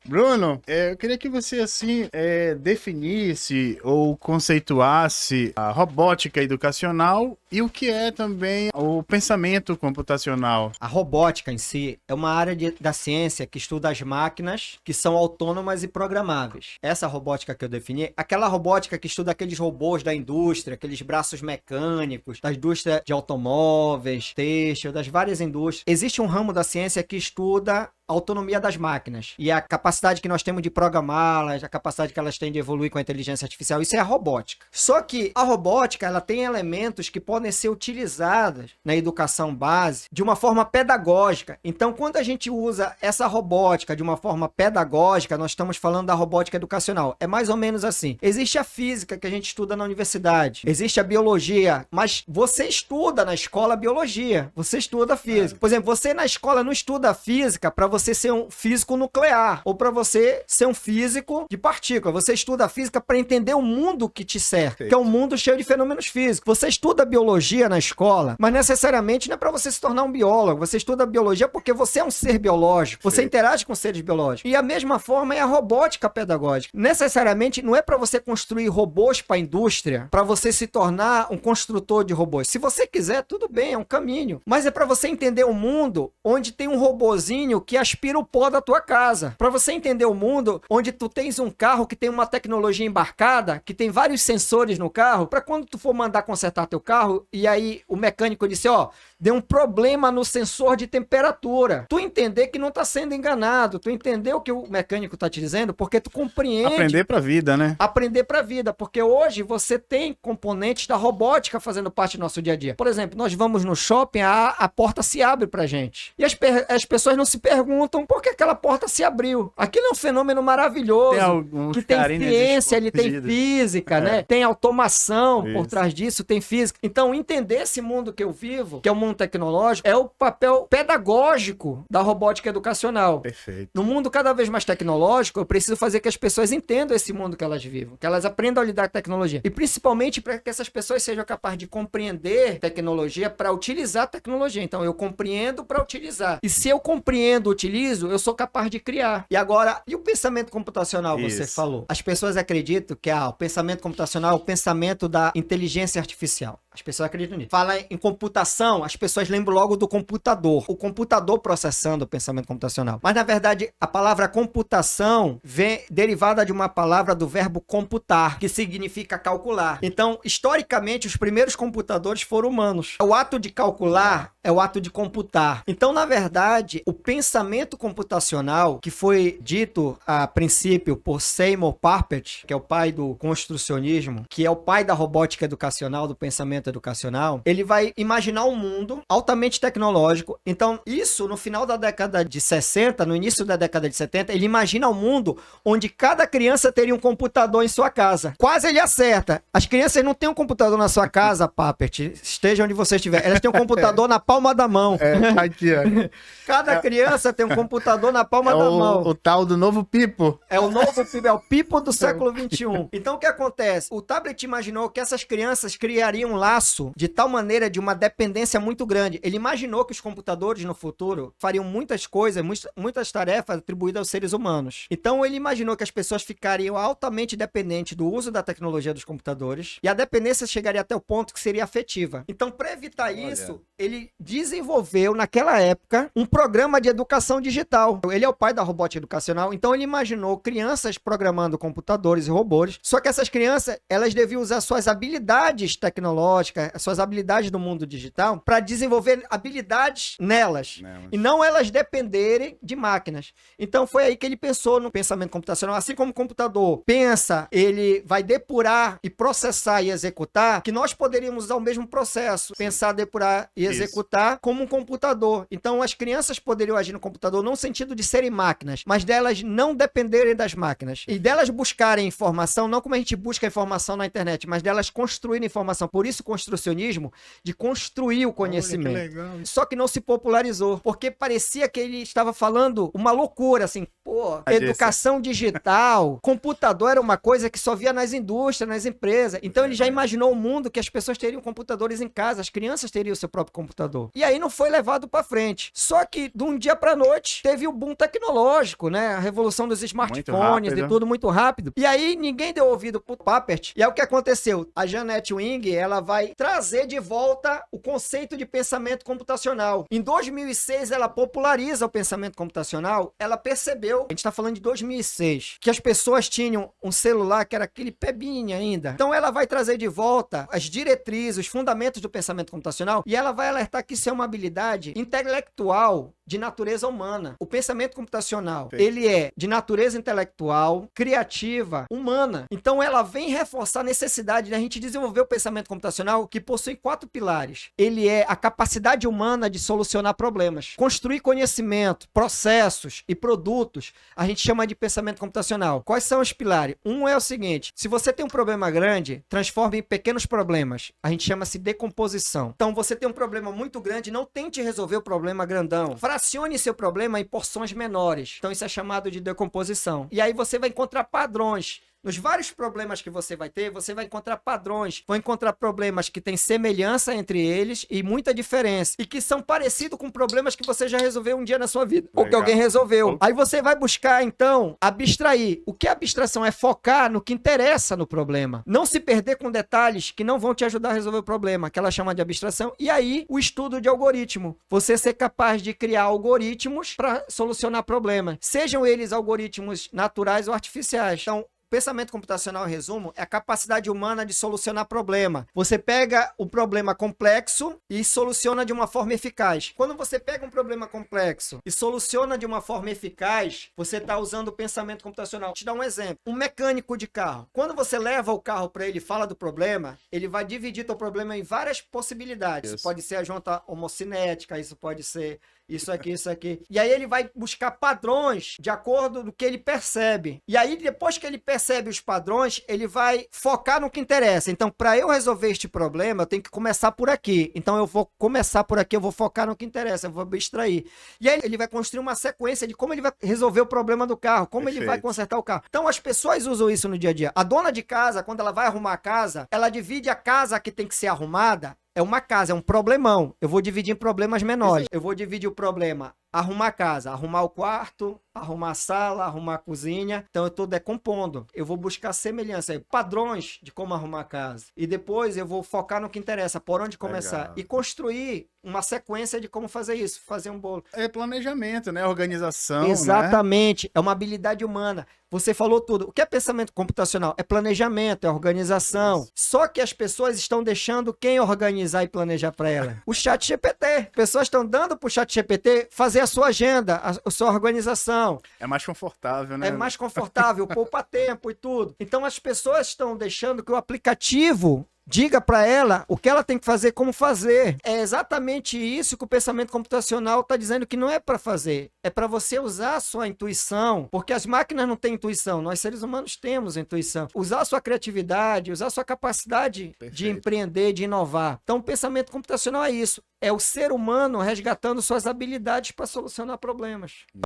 Bruno, eu queria que você, assim, definisse ou conceituasse a robótica educacional e o que é também o pensamento computacional. A robótica em si é uma área da ciência que estuda as máquinas que são autônomas e programáveis. Essa robótica que eu defini, aquela robótica que estuda aqueles robôs da indústria, aqueles braços mecânicos, da indústria de automóveis, têxtil, das várias indústrias. Existe um ramo da ciência que estuda a autonomia das máquinas e a capacidade que nós temos de programá-las, a capacidade que elas têm de evoluir com a inteligência artificial, isso é a robótica. Só que a robótica, ela tem elementos que podem ser utilizados na educação base de uma forma pedagógica. Então, quando a gente usa essa robótica de uma forma pedagógica, nós estamos falando da robótica educacional. É mais ou menos assim. Existe a física que a gente estuda na universidade, existe a biologia, mas você estuda na escola biologia, você estuda física. Por exemplo, você na escola não estuda física para você ser um físico nuclear ou para você ser um físico de partículas. Você estuda a física para entender o mundo que te cerca, que é um mundo cheio de fenômenos físicos. Você estuda biologia na escola, mas necessariamente não é para você se tornar um biólogo. Você estuda biologia porque você é um ser biológico. Você interage com seres biológicos. E a mesma forma é a robótica pedagógica. Necessariamente não é para você construir robôs para a indústria, para você se tornar um construtor de robôs. Se você quiser, tudo bem, é um caminho. Mas é para você entender o mundo onde tem um robozinho que aspira o pó da tua casa. Para você entender o mundo onde tu tens um carro que tem uma tecnologia embarcada, que tem vários sensores no carro, para quando tu for mandar consertar teu carro, e aí o mecânico disse, ó, deu um problema no sensor de temperatura. Tu entender que não tá sendo enganado, tu entender o que o mecânico tá te dizendo, porque tu compreende. Aprender pra vida, né? Aprender pra vida, porque hoje você tem componentes da robótica fazendo parte do nosso dia a dia. Por exemplo, nós vamos no shopping, a porta se abre pra gente. E as pessoas não se perguntam por que aquela porta se abriu. Aquilo é um fenômeno maravilhoso, que tem ciência, ele tem física, né? Tem automação por trás disso, tem física. Então, entender esse mundo que eu vivo, que é o mundo tecnológico, é o papel pedagógico da robótica educacional. Perfeito. No mundo cada vez mais tecnológico, eu preciso fazer que as pessoas entendam esse mundo que elas vivem, que elas aprendam a lidar com a tecnologia. E principalmente para que essas pessoas sejam capazes de compreender tecnologia para utilizar a tecnologia. Então, eu compreendo para utilizar. E se eu compreendo, utilizo, eu sou capaz de criar. E agora, e o pensamento computacional, você falou? As pessoas acreditam que o pensamento computacional é o pensamento da inteligência artificial. As pessoas acreditam nisso. Fala em computação, as pessoas lembram logo do computador. O computador processando o pensamento computacional. Mas, na verdade, a palavra computação vem derivada de uma palavra do verbo computar, que significa calcular. Então, historicamente, os primeiros computadores foram humanos. O ato de calcular é o ato de computar. Então, na verdade, o pensamento computacional, que foi dito a princípio por Seymour Papert, que é o pai do construcionismo, que é o pai da robótica educacional, do pensamento educacional, ele vai imaginar um mundo altamente tecnológico. Então, isso no final da década de 60, no início da década de 70, ele imagina um mundo onde cada criança teria um computador em sua casa. Quase ele acerta. As crianças não têm um computador na sua casa, Papert, esteja onde você estiver. Elas têm um computador na palma da mão. Aqui, ó. Cada criança tem um computador na palma da mão. O tal do novo Pipo. É o novo Pipo, é o Pipo do século XXI. Então, o que acontece? O tablet imaginou que essas crianças criariam um laço de tal maneira de uma dependência muito grande. Ele imaginou que os computadores no futuro fariam muitas coisas, muitas tarefas atribuídas aos seres humanos. Então, ele imaginou que as pessoas ficariam altamente dependentes do uso da tecnologia dos computadores e a dependência chegaria até o ponto que seria afetiva. Então, para evitar isso, ele desenvolveu, naquela época, um programa de educação digital. Ele é o pai da robótica educacional, então ele imaginou crianças programando computadores e robôs, só que essas crianças, elas deviam usar suas habilidades tecnológicas, suas habilidades do mundo digital, para desenvolver habilidades nelas, e não elas dependerem de máquinas. Então foi aí que ele pensou no pensamento computacional, assim como o computador pensa, ele vai depurar e processar e executar, que nós poderíamos usar o mesmo processo, pensar, depurar e executar como um computador. Então as crianças poderiam agir no computador não no sentido de serem máquinas, mas delas não dependerem das máquinas. E delas buscarem informação, não como a gente busca informação na internet, mas delas construírem informação. Por isso, construcionismo de construir o conhecimento. Olha, que legal. Só que não se popularizou, porque parecia que ele estava falando uma loucura, assim, pô, educação digital, computador era uma coisa que só via nas indústrias, nas empresas. Então ele já imaginou um mundo que as pessoas teriam computadores em casa, as crianças teriam o seu próprio computador. E aí não foi levado para frente. Só que de um dia para noite teve o boom tecnológico, né? A revolução dos smartphones e tudo muito rápido. E aí ninguém deu ouvido pro Papert. E é o que aconteceu. A Jeanette Wing, ela vai trazer de volta o conceito de pensamento computacional. Em 2006, ela populariza o pensamento computacional. Ela percebeu, a gente está falando de 2006, que as pessoas tinham um celular que era aquele pebinha ainda. Então ela vai trazer de volta as diretrizes, os fundamentos do pensamento computacional e ela vai alertar que isso é uma habilidade intelectual de natureza humana. O pensamento computacional, ele é de natureza intelectual, criativa, humana. Então ela vem reforçar a necessidade da gente desenvolver o pensamento computacional que possui 4 pilares. Ele é a capacidade humana de solucionar problemas, construir conhecimento, processos e produtos. A gente chama de pensamento computacional. Quais são os pilares? Um é o seguinte: se você tem um problema grande, transforme em pequenos problemas. A gente chama-se decomposição. Então você tem um problema muito grande, não tente resolver o problema grandão. Fracione seu problema em porções menores. Então isso é chamado de decomposição. E aí você vai encontrar padrões. Nos vários problemas que você vai ter, você vai encontrar padrões. Vão encontrar problemas que têm semelhança entre eles e muita diferença. E que são parecidos com problemas que você já resolveu um dia na sua vida. Legal. Ou que alguém resolveu. Aí você vai buscar, então, abstrair. O que é abstração? É focar no que interessa no problema. Não se perder com detalhes que não vão te ajudar a resolver o problema, que ela chama de abstração. E aí, o estudo de algoritmo. Você ser capaz de criar algoritmos para solucionar problemas. Sejam eles algoritmos naturais ou artificiais. Então, pensamento computacional, em resumo, é a capacidade humana de solucionar problema. Você pega o problema complexo e soluciona de uma forma eficaz. Quando você pega um problema complexo e soluciona de uma forma eficaz, você está usando o pensamento computacional. Vou te dar um exemplo. Um mecânico de carro. Quando você leva o carro para ele e fala do problema, ele vai dividir o problema em várias possibilidades. Isso pode ser a junta homocinética, isso pode ser isso aqui, isso aqui. E aí ele vai buscar padrões de acordo com o que ele percebe. E aí, depois que ele percebe os padrões, ele vai focar no que interessa. Então, para eu resolver este problema, eu tenho que começar por aqui. Então, eu vou começar por aqui, eu vou focar no que interessa, eu vou abstrair. E aí ele vai construir uma sequência de como ele vai resolver o problema do carro, como ele vai consertar o carro. Então, as pessoas usam isso no dia a dia. A dona de casa, quando ela vai arrumar a casa, ela divide a casa que tem que ser arrumada. É uma casa, é um problemão. Eu vou dividir em problemas menores. Eu vou dividir o problema: arrumar a casa, arrumar o quarto, arrumar a sala, arrumar a cozinha. Então eu estou decompondo. Eu vou buscar semelhança, padrões de como arrumar a casa. E depois eu vou focar no que interessa, por onde começar. Legal. E construir uma sequência de como fazer isso, fazer um bolo. É planejamento, né? Organização. Exatamente. Né? É uma habilidade humana. Você falou tudo. O que é pensamento computacional? É planejamento, é organização. Isso. Só que as pessoas estão deixando quem organizar e planejar para ela? O ChatGPT. Pessoas estão dando para o ChatGPT fazer a sua agenda, a sua organização. É mais confortável, né? É mais confortável, poupa tempo e tudo. Então as pessoas estão deixando que o aplicativo diga para ela o que ela tem que fazer, como fazer. É exatamente isso que o pensamento computacional está dizendo que não é para fazer. É para você usar a sua intuição, porque as máquinas não têm intuição, nós seres humanos temos intuição. Usar a sua criatividade, usar a sua capacidade de empreender, de inovar. Então o pensamento computacional é isso. É o ser humano resgatando suas habilidades para solucionar problemas.